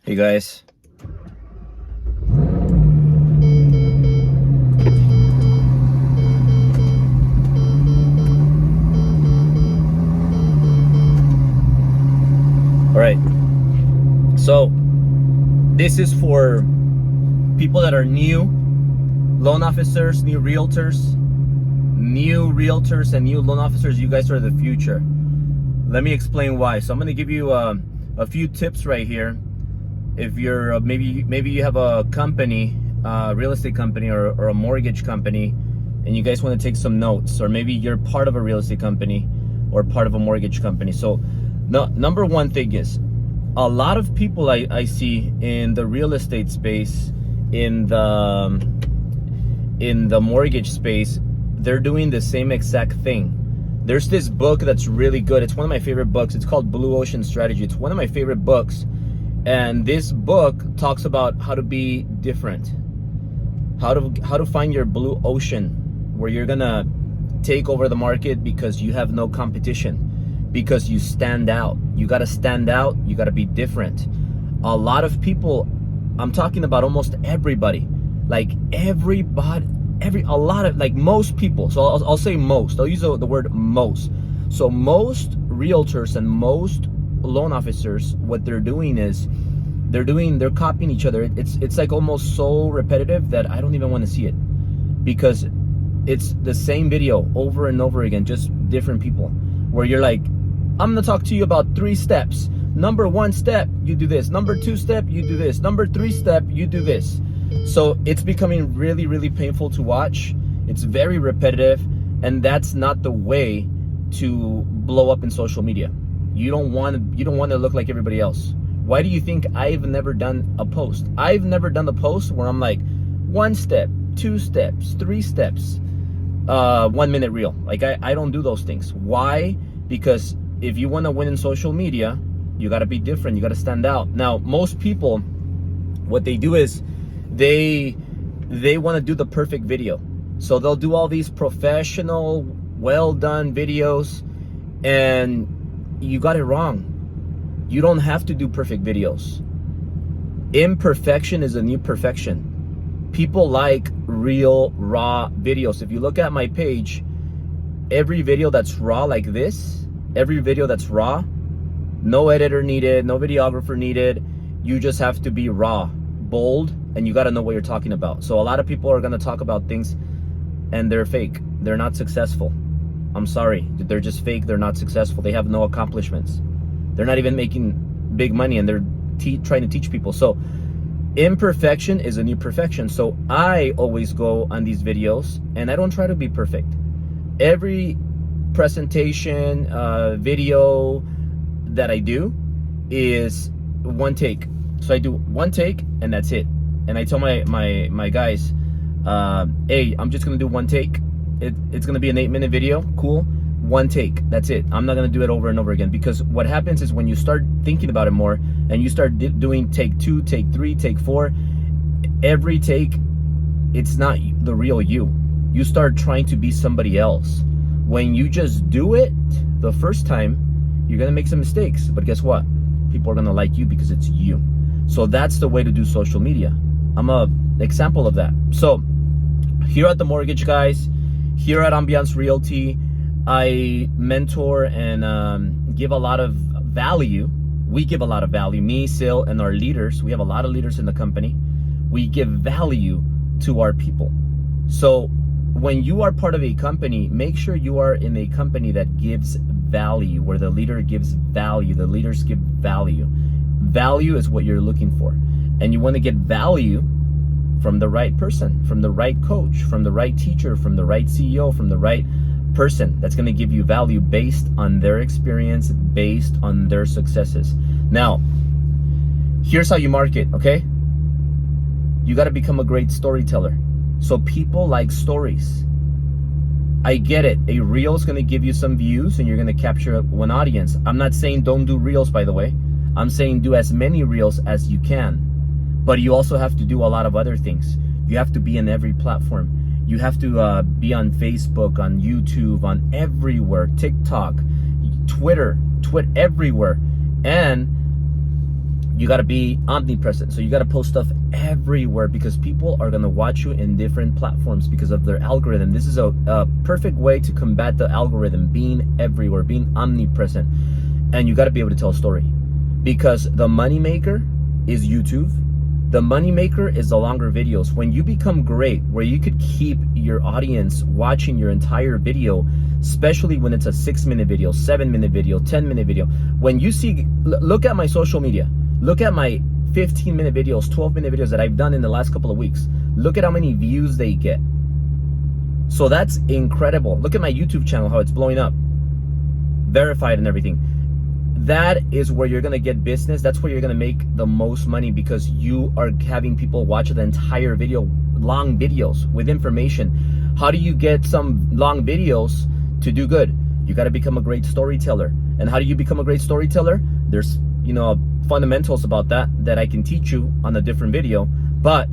Hey guys. All right. So this is for people that are new loan officers, new realtors, and new loan officers. You guys are the future. Let me explain why. So I'm going to give you a few tips right here. If you're maybe you have a company, real estate company or a mortgage company, and you guys want to take some notes, or maybe you're part of a real estate company or part of a mortgage company. So number one thing is, a lot of people I see in the real estate space, in the mortgage space, they're doing the same exact thing. There's this book that's really good. It's one of my favorite books. It's called Blue Ocean Strategy. It's one of my favorite books. And this book talks about how to be different, how to find your blue ocean, where you're gonna take over the market because you have no competition, because you stand out. You gotta stand out. You gotta be different. A lot of people, I'm talking about almost everybody, like everybody, a lot of, like most people. So I'll say most. I'll use the word most. So most realtors and most loan officers, what they're doing is they're copying each other. It's like almost so repetitive that I don't even want to see it, because it's the same video over and over again, just different people, where you're like, I'm gonna talk to you about 3 steps. Number 1 step, you do this. Number 2 step, you do this. Number 3 step, you do this. So it's becoming really, really painful to watch. It's very repetitive, and that's not the way to blow up in social media. You don't want to look like everybody else. Why do you think I've never done a post? I've never done the post where I'm like 1 step, 2 steps, 3 steps, 1 minute reel. Like I don't do those things. Why? Because if you want to win in social media, you got to be different. You got to stand out. Now, most people, what they do is they want to do the perfect video. So they'll do all these professional, well done videos, and you got it wrong. You don't have to do perfect videos. Imperfection is the new perfection. People like real, raw videos. If you look at my page, every video that's raw like this, every video that's raw, no editor needed, no videographer needed. You just have to be raw, bold, and you got to know what you're talking about. So a lot of people are going to talk about things and they're fake. They're not successful. I'm sorry. They're just fake. They're not successful. They have no accomplishments. They're not even making big money, and they're trying to teach people. So imperfection is a new perfection. So I always go on these videos and I don't try to be perfect. Every presentation, video that I do is 1 take. So I do 1 take and that's it. And I tell my guys, hey, I'm just gonna do 1 take. It's gonna be an 8-minute video. Cool. 1 take. That's it. I'm not gonna do it over and over again, because what happens is when you start thinking about it more and you start doing take 2, take 3, take 4, every take, it's not the real you. You start trying to be somebody else. When you just do it the first time, you're gonna make some mistakes, but guess what? People are gonna like you because it's you. So that's the way to do social media. I'm an example of that. So here at the Mortgage Guys, here at Ambiance Realty, I mentor and give a lot of value. We give a lot of value. Me, Sil, and our leaders. We have a lot of leaders in the company. We give value to our people. So when you are part of a company, make sure you are in a company that gives value, where the leader gives value, the leaders give value. Value is what you're looking for. And you want to get value from the right person, from the right coach, from the right teacher, from the right CEO, from the right person that's going to give you value based on their experience, based on their successes. Now, here's how you market, okay? You got to become a great storyteller. So people like stories. I get it. A reel is going to give you some views and you're going to capture one audience. I'm not saying don't do reels, by the way. I'm saying do as many reels as you can. But you also have to do a lot of other things. You have to be in every platform. You have to be on Facebook, on YouTube, on everywhere, TikTok, Twitter, everywhere. And You got to be omnipresent. So you got to post stuff everywhere because people are going to watch you in different platforms because of their algorithm. This is a perfect way to combat the algorithm, being everywhere, being omnipresent. And you got to be able to tell a story, because the moneymaker is YouTube. The moneymaker is the longer videos. When you become great, where you could keep your audience watching your entire video, especially when it's a 6-minute video, 7-minute video, 10-minute video. When you see, look at my social media, look at my 15-minute videos, 12-minute videos that I've done in the last couple of weeks. Look at how many views they get. So that's incredible. Look at my YouTube channel, how it's blowing up, verified and everything. That is where you're gonna get business. That's where you're gonna make the most money, because you are having people watch the entire video, long videos with information. How do you get some long videos to do good? You gotta become a great storyteller. And how do you become a great storyteller? There's, fundamentals about that I can teach you on a different video. But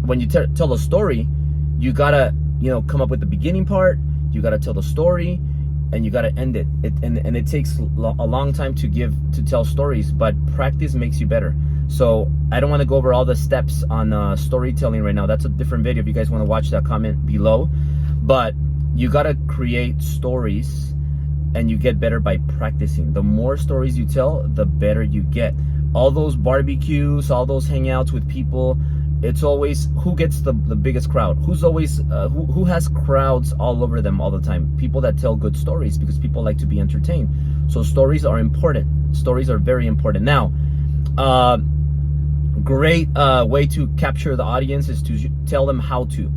when you tell a story, you gotta, come up with the beginning part, you gotta tell the story, and you got to end it. And it takes a long time to tell stories, but practice makes you better. So I don't want to go over all the steps on storytelling right now. That's a different video. If you guys want to watch that, comment below. But you got to create stories, and you get better by practicing. The more stories you tell, the better you get. All those barbecues, all those hangouts with people, it's always who gets the biggest crowd, who's always who has crowds all over them all the time. People that tell good stories, because people like to be entertained. So stories are important. Stories are very important. Now, great way to capture the audience is to tell them how to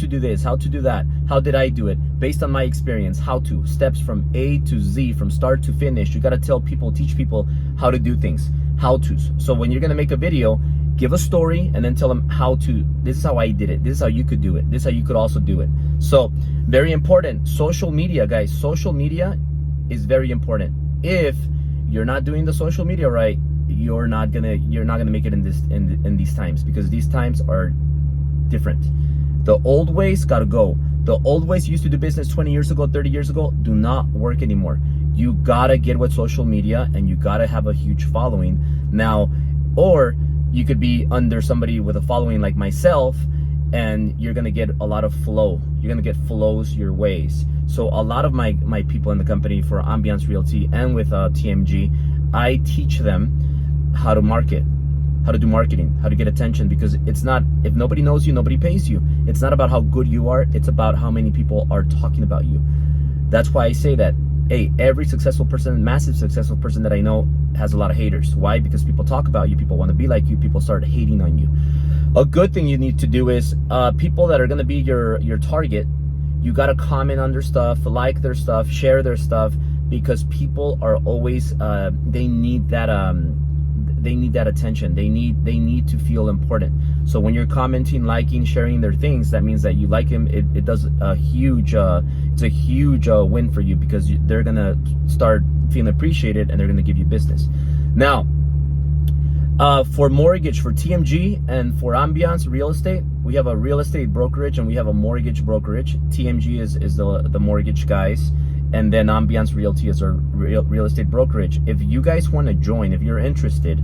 do this, how to do that, how did I do it based on my experience, how to, steps from A to Z, from start to finish. You got to tell people, teach people how to do things, how to's. So when you're going to make a video, give a story and then tell them how to. This is how I did it. This is how you could do it. This is how you could also do it. So very important. Social media, guys. Social media is very important. If you're not doing the social media right, you're not gonna make it in these times, because these times are different. The old ways gotta go. The old ways you used to do business 20 years ago, 30 years ago, do not work anymore. You gotta get with social media, and you gotta have a huge following now, or you could be under somebody with a following like myself, and you're gonna get a lot of flow. You're gonna get flows your ways. So a lot of my people in the company for Ambiance Realty and with TMG, I teach them how to market, how to do marketing, how to get attention, because it's not, if nobody knows you, nobody pays you. It's not about how good you are, it's about how many people are talking about you. That's why I say that, hey, every successful person, massive successful person that I know has a lot of haters. Why? Because people talk about you, people want to be like you, people start hating on you. A good thing you need to do is people that are going to be your target, you got to comment on their stuff, like their stuff, share their stuff, because people are always they need that attention. They need to feel important. So when you're commenting, liking, sharing their things, that means that you like them. It does a huge it's a huge win for you, because they're gonna start feeling appreciated, and they're gonna give you business. Now, for mortgage, for TMG and for Ambiance Real Estate, we have a real estate brokerage and we have a mortgage brokerage. TMG is the mortgage guys, and then Ambiance Realty is our real estate brokerage. If you guys want to join, if you're interested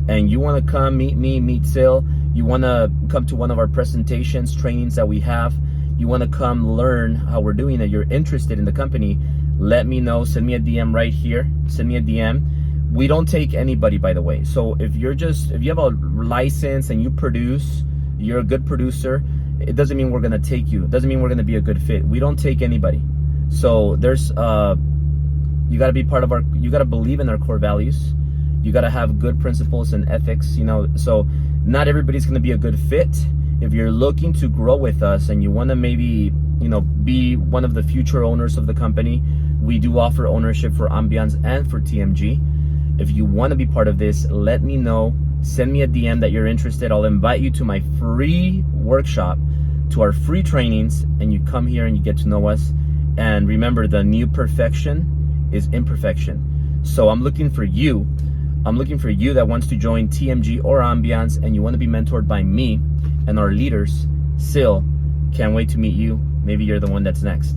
and you want to come meet me, meet Sil, you want to come to one of our presentations, trainings that we have, you want to come learn how we're doing it, you're interested in the company, let me know. Send me a DM right here. Send me a DM. We don't take anybody, by the way. So if you have a license and you produce, you're a good producer, it doesn't mean we're going to take you. It doesn't mean we're going to be a good fit. We don't take anybody. So there's you got to be part of our, you got to believe in our core values. You got to have good principles and ethics, so not everybody's going to be a good fit. If you're looking to grow with us and you want to maybe, be one of the future owners of the company, we do offer ownership for Ambiance and for TMG. If you want to be part of this, let me know. Send me a DM that you're interested. I'll invite you to my free workshop, to our free trainings, and you come here and you get to know us. And remember, the new perfection is imperfection. So I'm looking for you. I'm looking for you that wants to join TMG or Ambiance, and you want to be mentored by me and our leaders. Sil, can't wait to meet you. Maybe you're the one that's next.